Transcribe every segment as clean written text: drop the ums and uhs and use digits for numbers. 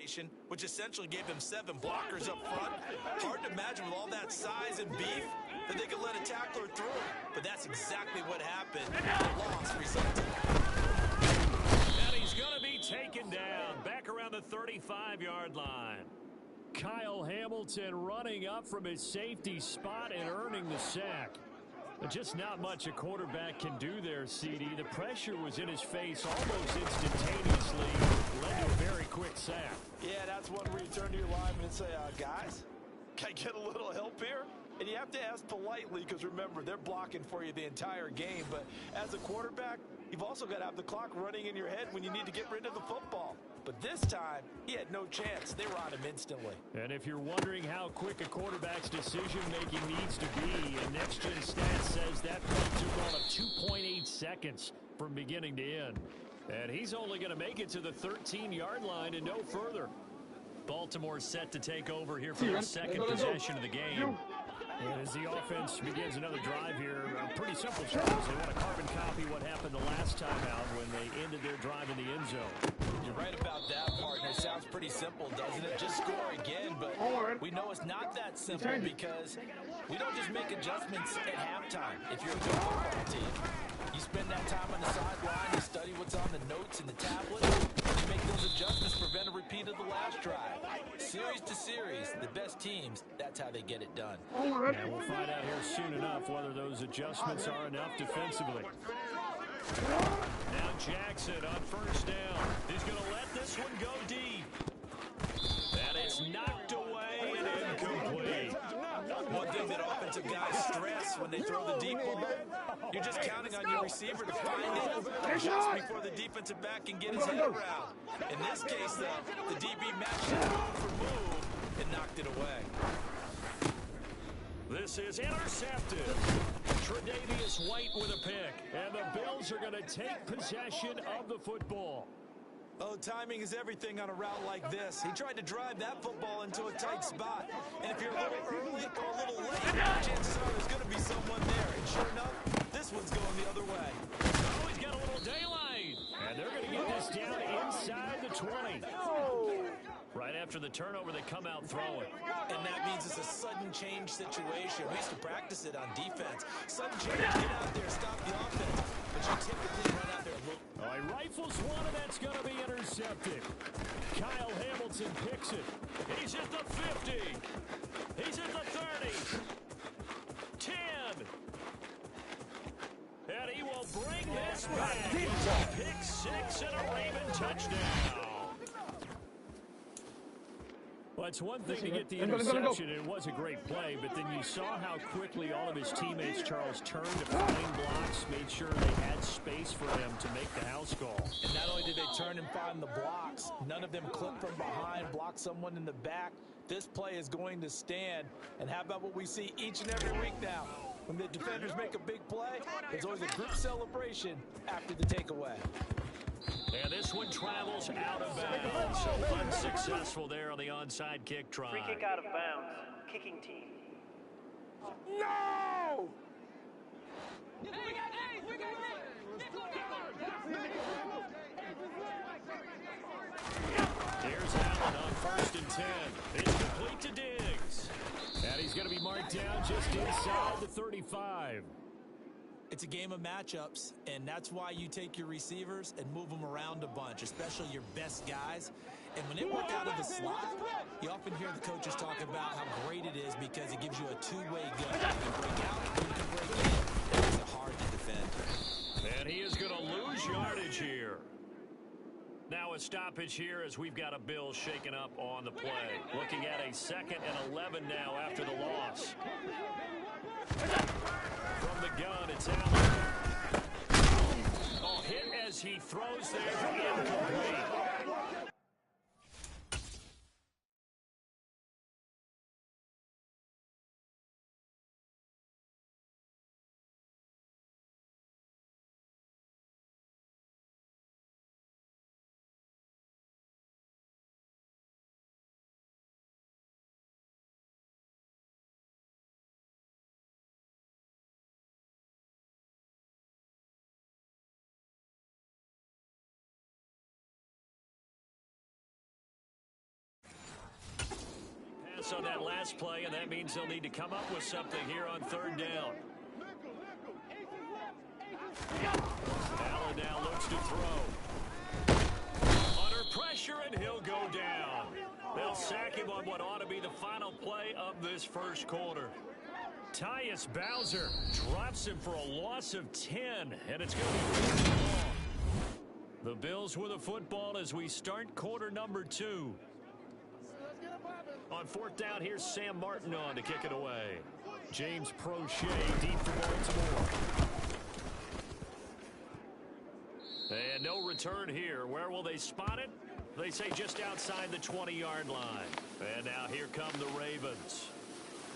formation, which essentially gave them 7 blockers up front. Hard to imagine with all that size and beef that they could let a tackler through. But that's exactly what happened. The loss resulted. And he's going to be taken down back around the 35-yard line. Kyle Hamilton running up from his safety spot and earning the sack. But just not much a quarterback can do there, CD. The pressure was in his face almost instantaneously. Led to a very quick sack. Yeah, that's one where you turn to your lineman and say, guys, can I get a little help here? And you have to ask politely because, remember, they're blocking for you the entire game. But as a quarterback, you've also got to have the clock running in your head when you need to get rid of the football. But this time, he had no chance. They were on him instantly. And if you're wondering how quick a quarterback's decision-making needs to be, and Next Gen Stats says that play took all of 2.8 seconds from beginning to end. And he's only going to make it to the 13-yard line and no further. Baltimore set to take over here for their second possession of the game. And as the offense begins another drive here, pretty simple, Charles. They want to carbon copy what happened the last time out when they ended their drive in the end zone. You're right about that, partner. Sounds pretty simple, doesn't it? Just score again, but we know it's not that simple because we don't just make adjustments at halftime if you're a good football team. You spend that time on the sideline, you study what's on the notes and the tablet, and you make those adjustments to prevent a repeat of the last drive. Series to series, the best teams, that's how they get it done. And we'll find out here soon enough whether those adjustments are enough defensively. Now Jackson on first down. He's going to let this one go deep. And it's knocked away and incomplete. One thing that offensive guys stress when they throw the deep ball, you're just counting on your receiver to find it just before the defensive back can get his head around. In this case, the DB matched it move for move and knocked it away. This is intercepted. Tre'Davious White with a pick. And the Bills are going to take possession of the football. Oh, timing is everything on a route like this. He tried to drive that football into a tight spot. And if you're a little early or a little late, chances are there's going to be someone there. And sure enough, this one's going the other way. Oh, he's got a little daylight. And they're going to get this down inside the 20. Right after the turnover, they come out throwing. And that means it's a sudden change situation. We used to practice it on defense. Sudden change, get out there, stop the offense. But you typically run out there a little. Oh, he rifles one, and that's going to be intercepted. Kyle Hamilton picks it. He's at the 50. He's at the 30. 10. And he will bring this back. Pick 6 and a Raven touchdown. Well, it's one thing to get the interception. It was a great play, but then you saw how quickly all of his teammates, Charles, turned to find blocks, made sure they had space for him to make the house call. And not only did they turn and find the blocks, none of them clipped from behind, blocked someone in the back. This play is going to stand. And how about what we see each and every week now? When the defenders make a big play, there's always a group celebration after the takeaway. And this one travels out of bounds. So unsuccessful there on the onside kick try. Free kick out of bounds. Kicking team. No! Here's Allen on 1st and 10. It's complete to Diggs. And he's going to be marked down just inside the 35. It's a game of matchups, and that's why you take your receivers and move them around a bunch, especially your best guys. And when they work out of the slot, you often hear the coaches talk about how great it is because it gives you a two-way gun. You can break out, or you can break in. It makes it hard to defend. And he is going to lose yardage here. Now a stoppage here as we've got a Bill shaken up on the play. Looking at a 2nd and 11 now after the loss. From the gun, it's Allen. Oh, hit as he throws there, incomplete. pass on that last play, and that means they'll need to come up with something here on third down. Allen now looks to throw. Under pressure, and he'll go down. They'll sack him on what ought to be the final play of this first quarter. Tyus Bowser drops him for a loss of 10, and it's going to be really long. The Bills with the football as we start quarter number 2. On fourth down, here's Sam Martin on to kick it away. James Prochet deep for Baltimore. And no return here. Where will they spot it? They say just outside the 20-yard line. And now here come the Ravens.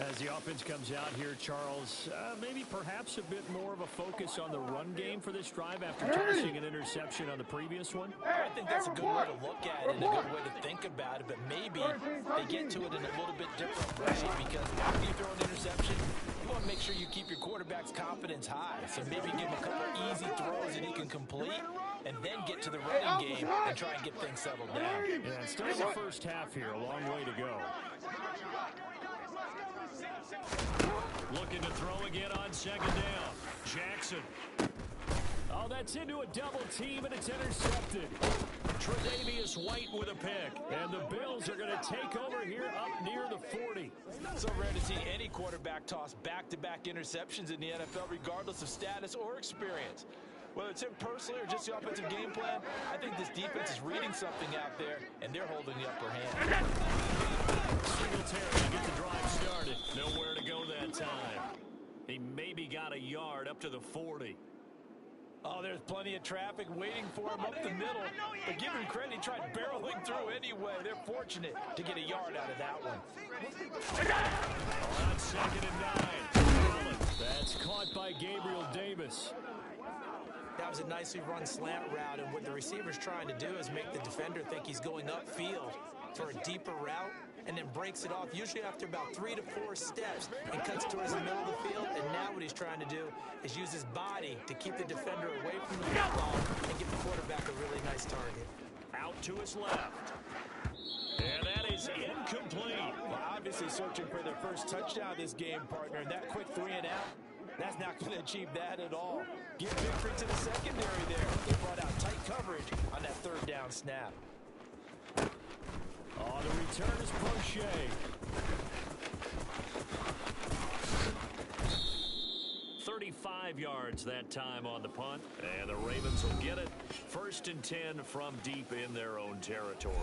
As the offense comes out here, Charles, maybe perhaps a bit more of a focus on the run game for this drive after tossing an interception on the previous one? I think that's a good way to look at it and a good way to think about it, but maybe they get to it in a little bit different way because after you throw an interception, you want to make sure you keep your quarterback's confidence high. So maybe give him a couple easy throws that he can complete and then get to the running game and try and get things settled down. Yeah, still the first half here, a long way to go. Looking to throw again on second down. Jackson. Oh, that's into a double team, and it's intercepted. Tre'Davious White with a pick. And the Bills are going to take over here up near the 40. So rare to see any quarterback toss back-to-back interceptions in the NFL, regardless of status or experience. Whether it's him personally or just the offensive game plan, I think this defense is reading something out there, and they're holding the upper hand. Singletary to get the drive started. Nowhere to go that time. He maybe got a yard up to the 40. Oh, there's plenty of traffic waiting for him up the middle. But give him credit, he tried barreling through anyway. They're fortunate to get a yard out of that one. On second and 9. That's caught by Gabriel Davis. That was a nicely run slant route, and what the receiver's trying to do is make the defender think he's going upfield for a deeper route, and then breaks it off, usually after about 3 to 4 steps, and cuts towards the middle of the field. And now what he's trying to do is use his body to keep the defender away from the football and give the quarterback a really nice target. Out to his left. And that is incomplete. Well, obviously searching for their first touchdown this game, partner, and that quick 3 and out, that's not going to achieve that at all. Give victory to the secondary there. They brought out tight coverage on that third down snap. Oh, the return is Prochet. 35 yards that time on the punt, and the Ravens will get it. 1st and 10 from deep in their own territory.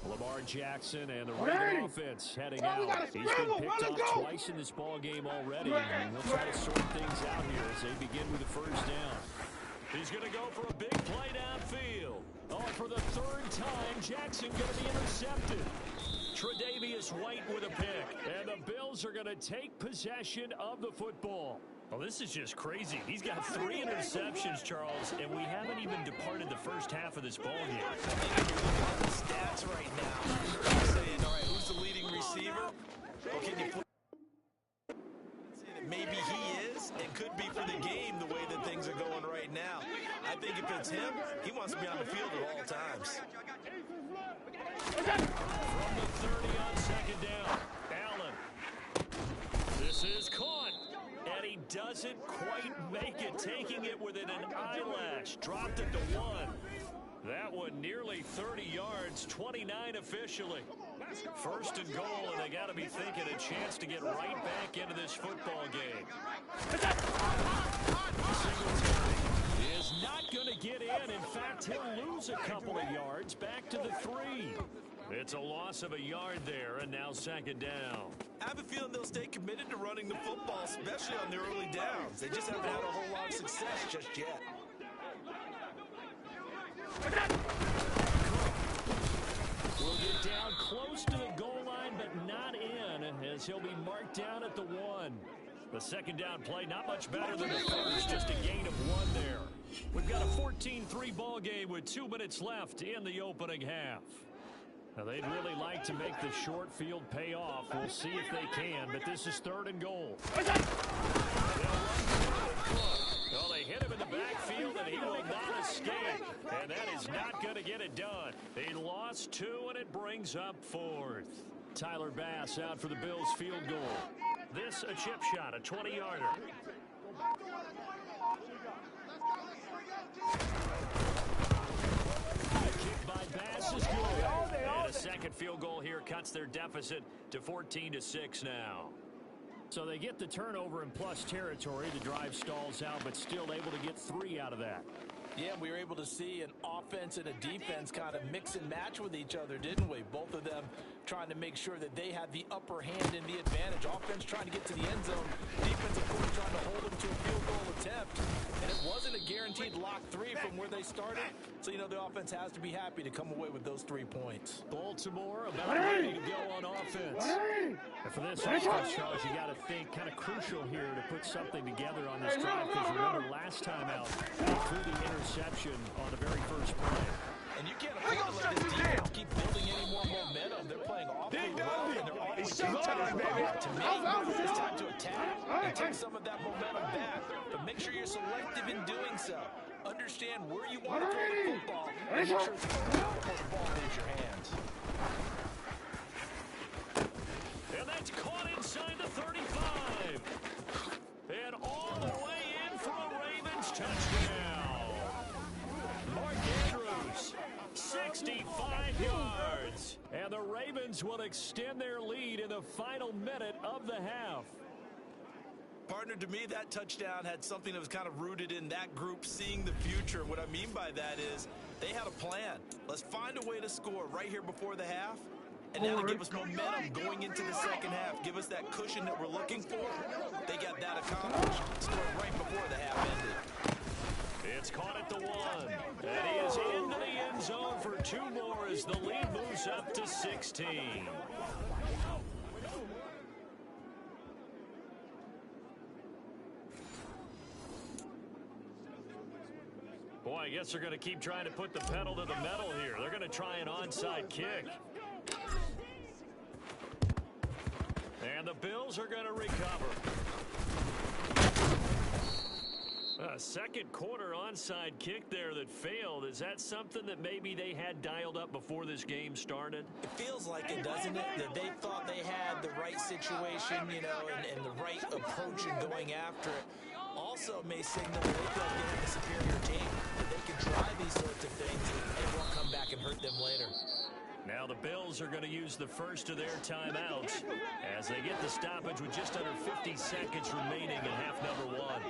Lamar Jackson and the Raven offense heading out. He's been picked off twice in this ball game already, and we'll try to sort things out here as they begin with the first down. He's going to go for a big play downfield. Oh, for the 3rd time, Jackson going to be intercepted. Tre'Davious White with a pick, and the Bills are going to take possession of the football. Well, this is just crazy. He's got 3 interceptions, Charles, and we haven't even departed the first half of this ball game. I think if you're looking at the stats right now, you're saying, all right, who's the leading receiver? Well, can you maybe he is and could be for the game the way that things are going right now. I think if it's him, he wants to be on the field at all times. From the 30 on second down, Allen. This is caught. And he doesn't quite make it, taking it within an eyelash. Dropped it to 1. That one nearly 30 yards, 29 officially. 1st and goal, and they got to be thinking a chance to get right back into this football game. Singletary is not going to get in. In fact, he'll lose a couple of yards back to the 3. It's a loss of a yard there, and now second down. I have a feeling they'll stay committed to running the football, especially on their early downs. They just haven't had a whole lot of success just yet. Will get down close to the goal line, but not in, as he'll be marked down at the 1. The second down play, not much better than the first, just a gain of 1 there. We've got a 14-3 ball game with 2 minutes left in the opening half. Now, they'd really like to make the short field pay off. We'll see if they can, but this is 3rd and goal. Well, they hit him in the backfield, and he will not escape. And that is not going to get it done. He lost 2, and it brings up 4th. Tyler Bass out for the Bills field goal. This a chip shot, a 20-yarder. Kick by Bass is good. And a second field goal here cuts their deficit to 14-6 now. So they get the turnover in plus territory. The drive stalls out, but still able to get 3 out of that. Yeah, we were able to see an offense and a defense kind of mix and match with each other, didn't we? Both of them trying to make sure that they had the upper hand and the advantage. Offense trying to get to the end zone. Defense, of course, trying to hold them to a field goal attempt. And it wasn't a guaranteed lock 3 from where they started. So, you know, the offense has to be happy to come away with those 3 points. Baltimore about ready to go on offense. And for this offense, Charles, you got to think kind of crucial here to put something together on this drive. Because remember, last time out, including interception on the very first play. And you can't afford to let this defense keep building any more momentum. They're playing awfully well, and they're awfully competitive. To me, it's time to attack and take some of that momentum back. But make sure you're selective in doing so. Understand where you want to throw the football, and make sure it's before the ball leaves your hands. And that's caught inside the 35. And all the way in for a Ravens touchdown. Mark Andrews, 65 yards. And the Ravens will extend their lead in the final minute of the half. Partner, to me, that touchdown had something that was kind of rooted in that group seeing the future. What I mean by that is they had a plan. Let's find a way to score right here before the half. And that'll give us momentum going into the second half. Give us that cushion that we're looking for. They got that accomplished. Scored right before the half ended. It's caught at the 1. And he is into the end zone for 2 more as the lead moves up to 16. Boy, I guess they're going to keep trying to put the pedal to the metal here. They're going to try an onside kick. And the Bills are going to recover. A second quarter onside kick there that failed. Is that something that maybe they had dialed up before this game started? It feels like it, doesn't it? That they thought they had the right situation, you know, and the right approach in going after it. Also may signal that they feel like they have a superior team, that they can try these sorts of things and it won't come back and hurt them later. Now the Bills are going to use the first of their timeouts as they get the stoppage with just under 50 seconds remaining in half number 1.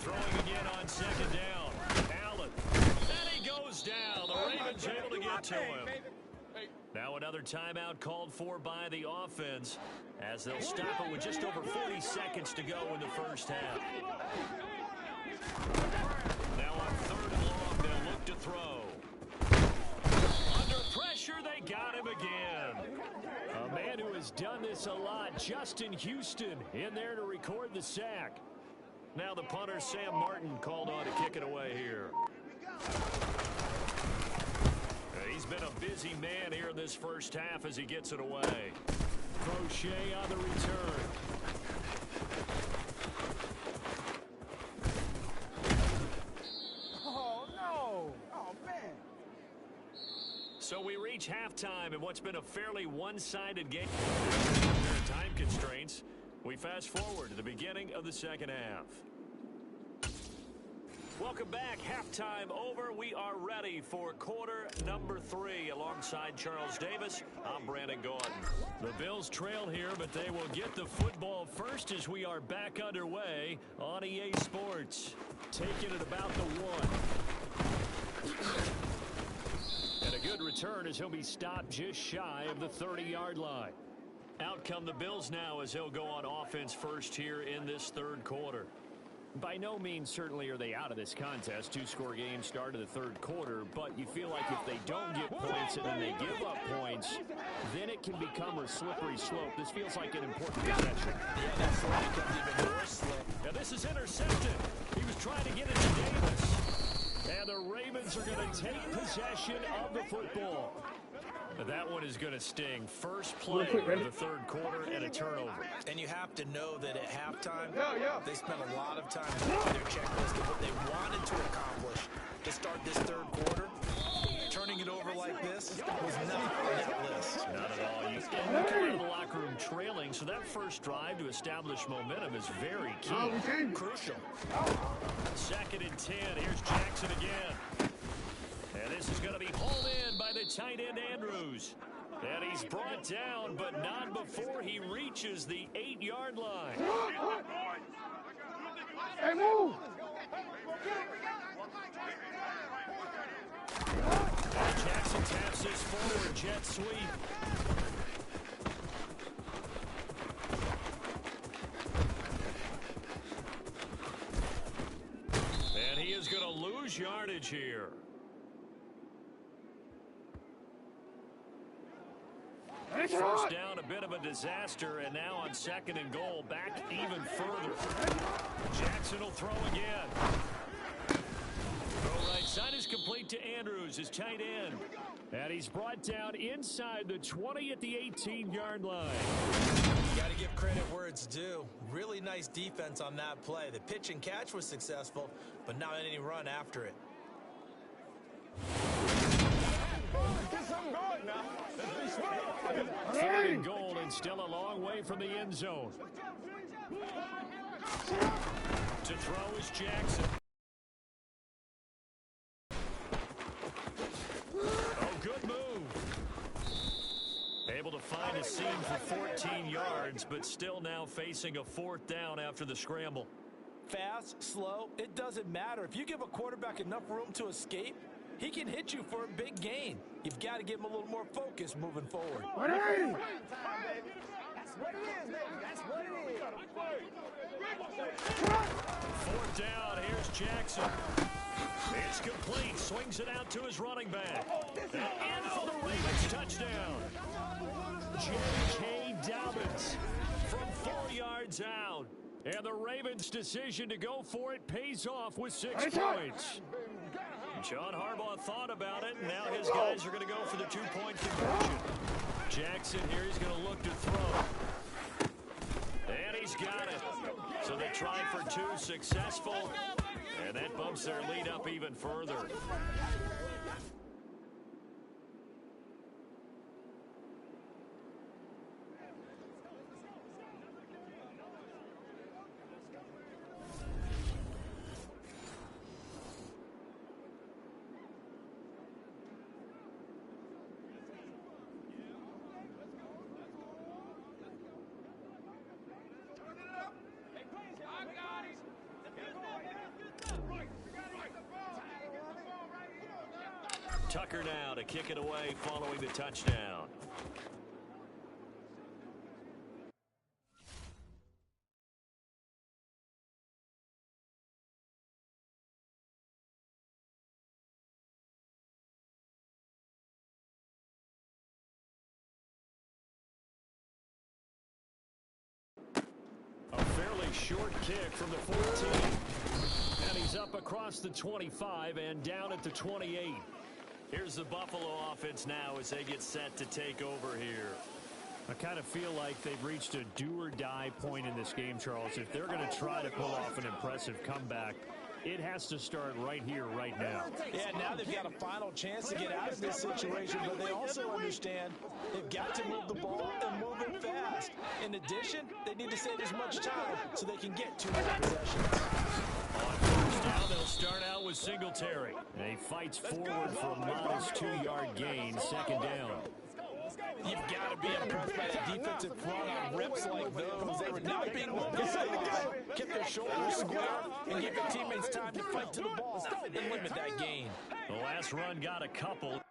Throwing again on second down. Allen. And he goes down. The Ravens able to get to him. Now another timeout called for by the offense as they'll stop it with just over 40 seconds to go in the first half. Now on 3rd and long, they'll look to throw. Under pressure, they got him again. A man who has done this a lot, Justin Houston, in there to record the sack. Now the punter, Sam Martin, called on to kick it away here. He's been a busy man here in this first half as he gets it away. Crochet on the return. Oh, no. Oh, man. So we reach halftime in what's been a fairly one-sided game. Time constraints. We fast forward to the beginning of the second half. Welcome back. Halftime over. We are ready for quarter number 3. Alongside Charles Davis, I'm Brandon Gordon. The Bills trail here, but they will get the football first as we are back underway on EA Sports. Taking it about the 1. And a good return as he'll be stopped just shy of the 30-yard line. Out come the Bills now as they'll go on offense first here in this third quarter. By no means certainly are they out of this contest. 2-score game start of the third quarter, but you feel like if they don't get points and then they give up points, then it can become a slippery slope. This feels like an important possession. Yeah, that slope becomes even more slip. Now this is intercepted. He was trying to get it to Davis. And the Ravens are going to take possession of the football. That one is going to sting. First play of the third quarter and a turnover. And you have to know that at halftime, they spent a lot of time going through their checklist of what they wanted to accomplish to start this third quarter. Turning it over like this was not on that list. first drive to establish momentum is very key. Crucial. 2nd and 10. Here's Jackson again. And this is going to be hauled in by the tight end Andrews. And he's brought down, but not before he reaches the 8-yard line. Hey, move! Jackson taps his forward jet sweep. And he is going to lose yardage here. First down, a bit of a disaster, and now on 2nd and goal, back even further. Jackson will throw again. Throw right side is complete to Andrews, his tight end. And he's brought down inside the 20 at the 18-yard line. Got to give credit where it's due. Really nice defense on that play. The pitch and catch was successful, but not any run after it. Third and goal, and still a long way from the end zone. To throw is Jackson. Oh, good move. Able to find a seam for 14 yards, but still now facing a 4th down after the scramble. Fast, slow, it doesn't matter. If you give a quarterback enough room to escape, he can hit you for a big gain. You've got to give him a little more focus moving forward. What is? That's what it is, baby. That's what it is. 4th down, here's Jackson. It's complete, swings it out to his running back. And in for the Ravens touchdown. J.K. Dobbins from 4 yards out. And the Ravens' decision to go for it pays off with 6 points. John Harbaugh thought about it, and now his guys are going to go for the 2-point conversion. Jackson here, he's going to look to throw. And he's got it. So they tried for 2, successful. And that bumps their lead up even further. Tucker now to kick it away following the touchdown. A fairly short kick from the 14. And he's up across the 25 and down at the 28. Here's the Buffalo offense now as they get set to take over here. I kind of feel like they've reached a do-or-die point in this game, Charles. If they're going to try to pull off an impressive comeback, it has to start right here, right now. Yeah, now they've got a final chance to get out of this situation, but they also understand they've got to move the ball and move it fast. In addition, they need to save as much time so they can get 2 more possessions. On first down, they'll start out with Singletary. And he fights forward for a modest 2-yard gain, 2nd down. You've got to be impressed by the defensive front on reps like those. They were not being moved aside, kept their shoulders square, and give their teammates time to fight to the ball and limit that gain. The last run got a couple.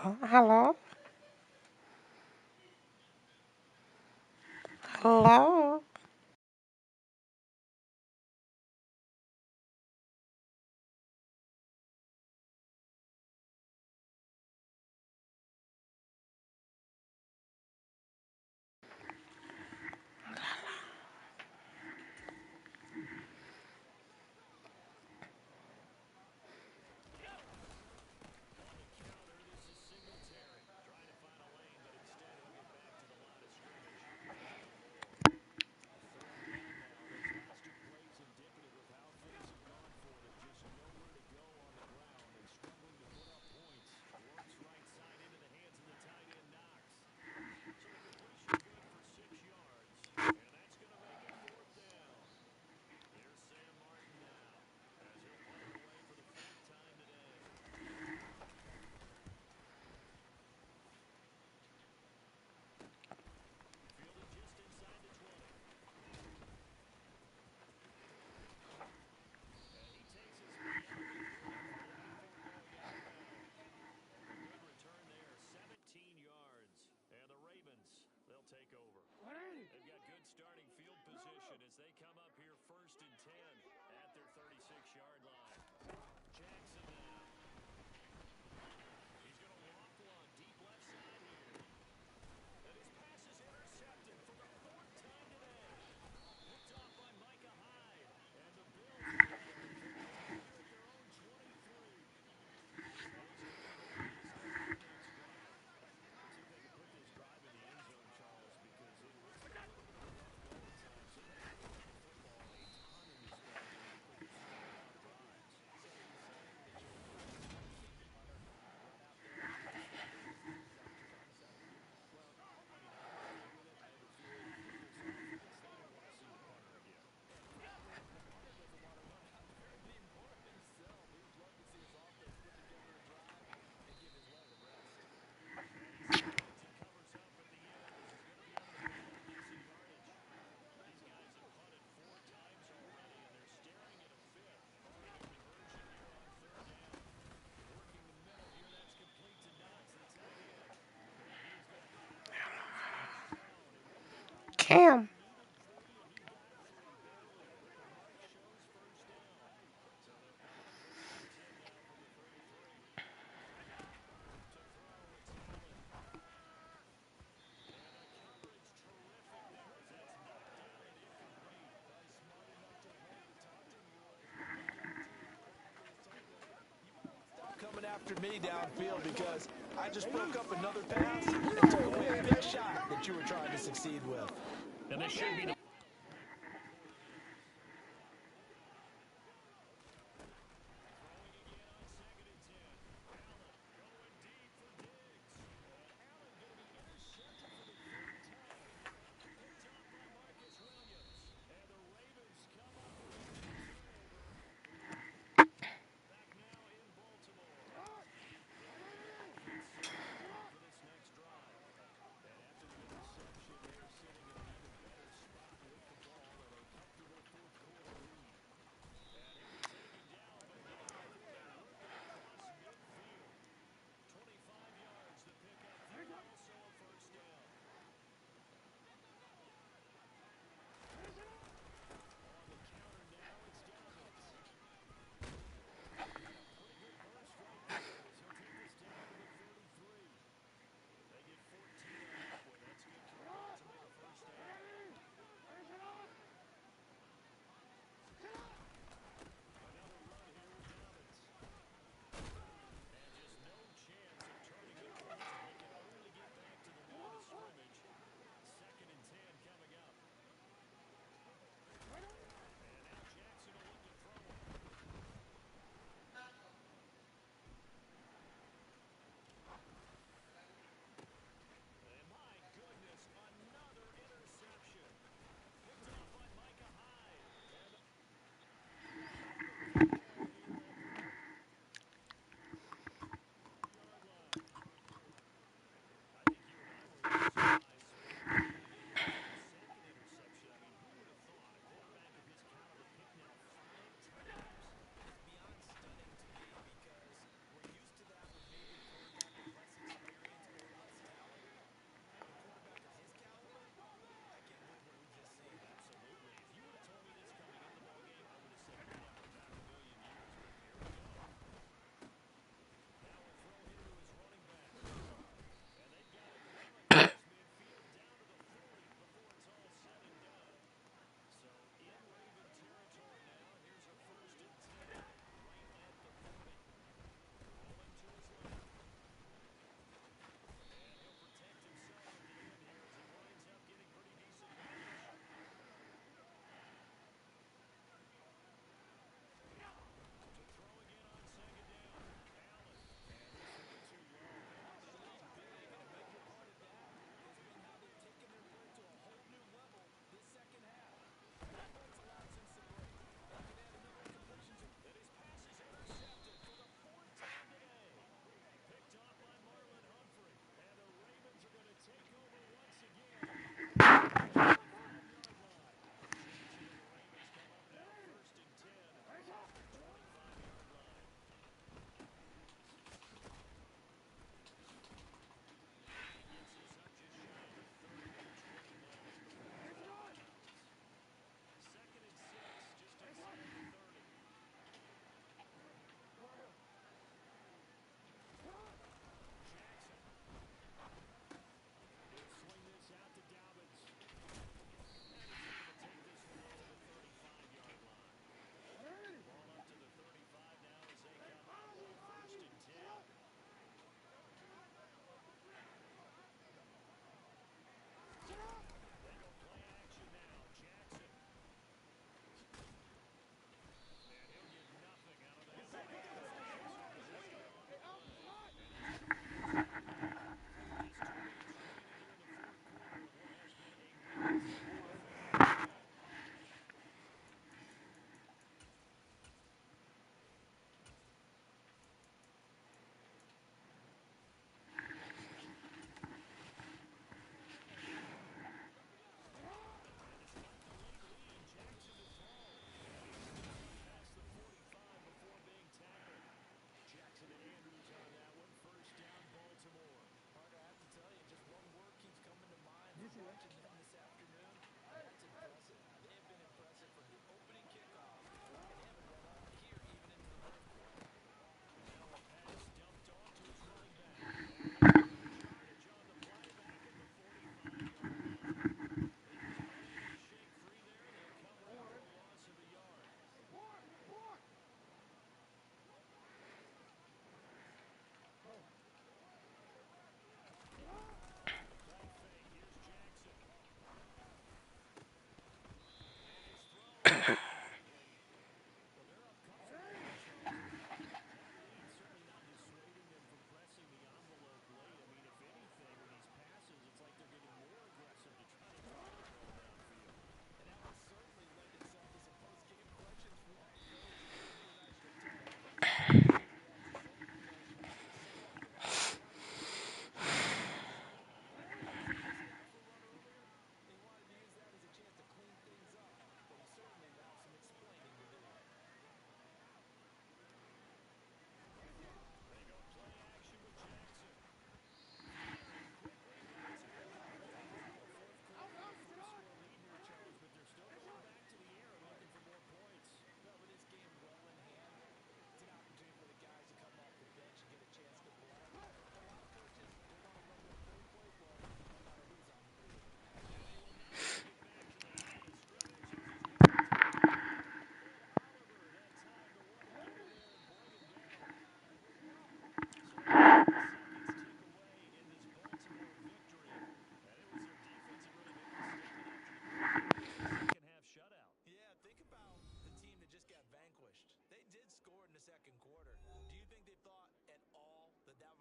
Hello? Hello? Cam. Coming after me downfield because I just broke up another pass and took away a big shot that you were trying to succeed with. And this should be the